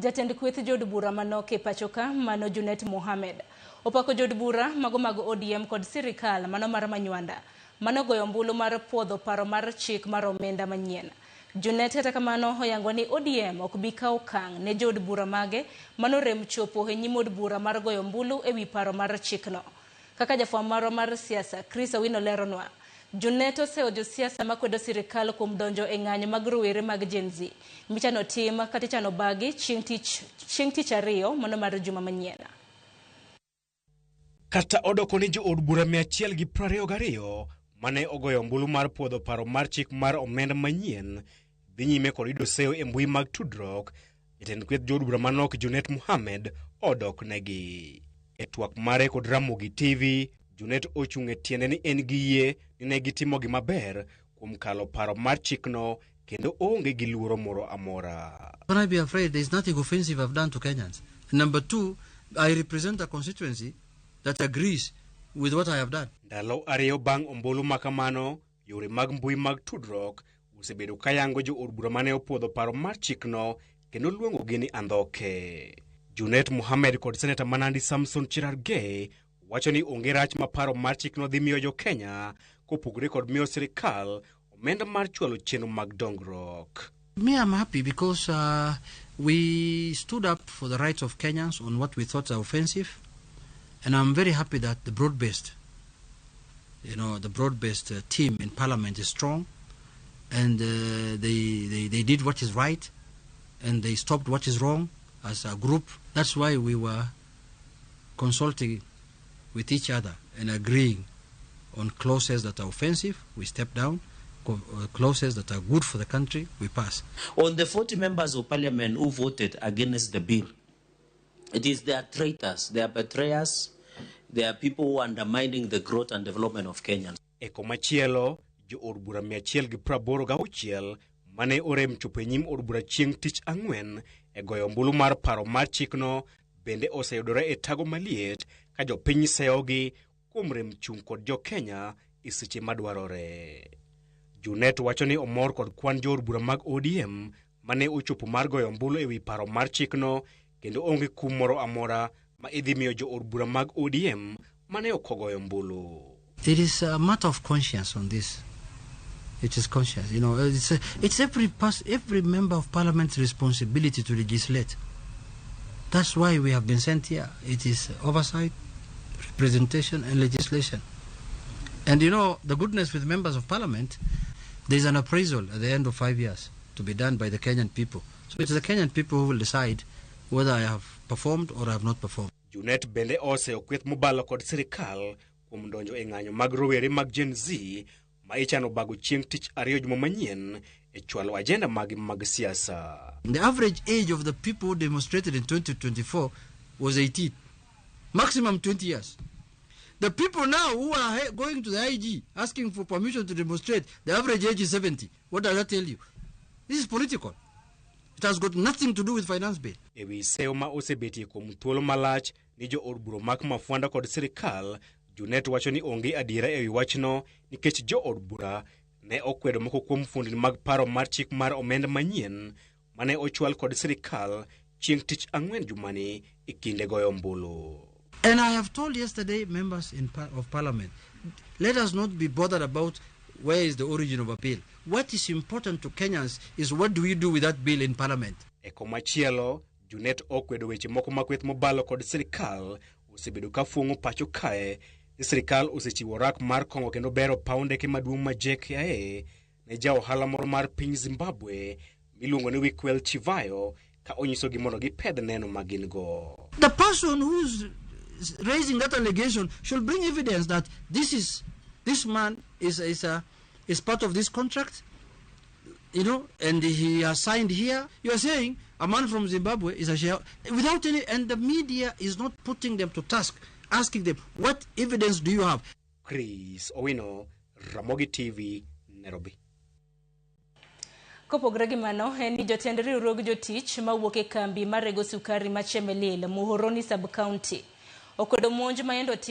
Jatend kweth jod bura manok e pachoka mano JUNET Mohamed opako jod bura mago mag ODM kod sirikal mano mar Manywanda mano goyo ombulu mar puodho paro mar chik mar omenda manyien. JUNET kata kamano oyango ni ODM ok bi kawo okang' ne jod bura mage mano rem chopo e nyim od bura mar goyo ombulu e wi paro mar chikno. Kaka jafwambo marwa mar siasa Chris Owino leronwa, JUNET oseojo siasa makwedo sirikal kuom donjo e ng'anyo mag rowere mag Gen Z michano tim kata ichano bagi chieng' tich ariyo mano mar juma manyien. Kata odoko ni jo od bura 122 mane ogoyo ombulu mar puodho paro mar chik mar omenda manyien dhi nyime kod yudo seyo e mbui mag tudruok. Jatend kweth jo od bura manok JUNET Mohamed odok negi e twak mare kod Ramogi TV. JUNET ochung' e tiende ni en gi yie ni ne gitimo gima ber kuom kalo paro mar chikno kendo onge gi luoro moro amora. Can I be afraid? There is nothing offensive I've done to Kenyans. Number two, I represent a constituency that agrees with what I have done. Ndalo ariyo bang' ombulu makamano, yore mag mbui mag tudruok osebedo kayango jo od bura mane opuodho paro mar chikno kendo luongo gi ni andhoke. JUNET Mohamed kod Seneta Manandi Samson Cherargei wacho ni onge rach ma paro mar chikno dhi miyo jo Kenya kopogore kod miyo sirikal omenda mar chwalo chenro mag dongruok. Me, I'm happy because we stood up for the rights of Kenyans on what we thought are offensive, and I'm very happy that the broad-based, team in Parliament is strong, and they did what is right, and they stopped what is wrong as a group. That's why we were consulting with each other and agreeing on clauses that are offensive, we step down. Clauses that are good for the country, we pass. On the 40 members of parliament who voted against the bill, they are traitors, they are betrayers, they are people who are undermining the growth and development of Kenyans. Eko machielo, jo od bura 186 mane orem chopo e nyim od bura chieng' tich ang'wen e goyo ombulu mar paro mar chikno bende oseyudore e tago maliet ka jo piny seyogi kuom rem chung' kod jo Kenya e seche madwarore. JUNET wacho ni omor kod kwan jo od bura mag ODM mane ochopo mar goyo ombulu e wi paro mar chikno kendo onge kum moro amora ma idhi miyo jo od bura mag ODM mane ok ogoyo ombulu. It is a matter of conscience on this. It is conscience, it's every member of parliament's responsibility to legislate. That's why we have been sent here. It is oversight, representation, and legislation. And the goodness with members of parliament, there is an appraisal at the end of 5 years to be done by the Kenyan people. So it's the Kenyan people who will decide whether I have performed or I have not performed. JUNET bende ose okweth mobalo kod sirikal kuom donjo e ng'anyo mag rowere mag Gen Z ma ichano bago chieng' tich ariyo juma manyien e chwalo ajenda mag siasa. The average age of the people who demonstrated in 2024 was 18, maximum 20 years. The people now who are going to the IG asking for permission to demonstrate, the average age is 70. What does that tell you? This is political. It has got nothing to do with finance bill. Ewi seyo ma osebeti kuom thuolo malach ni jo od bura mag Mafwanda kod sirikal, JUNET wacho ni onge adiera ewi wachno nikech jo od bura ne okwedo moko kuom fuondni mag paro mar chik mar omenda manyien mane ochwal kod sirikal chieng' tich ang'wen jumani e kinde goyo ombulu. And I have told yesterday members of parliament, let us not be bothered about where is the origin of a bill. What is important to Kenyans is what do we do with that bill in parliament. Eko machielo, JUNET okwedo weche moko makweth mobalo kod sirikal osebedo ka fuong'o pacho kae ni sirikal osechiwo rak mar kongo kendo bero paw ndeke maduong' ma JKIA ne ja ohala moro mar piny Zimbabwe miluongo ni Wikwel Chivayo ka onyiso gi mondo gipedh neno magin go. The person who's raising that allegation should bring evidence that this man is part of this contract, and he has signed here. You are saying a man from Zimbabwe is a share without any, and the media is not putting them to task, asking them, what evidence do you have? Chris Owino, Ramogi TV, Nairobi. Kopogore gi mano, en ni jotend riwruog jotich mawuok e kambi mar rego sukari ma Chemelil, Muhoroni sub-county okwedo monj ma endo tim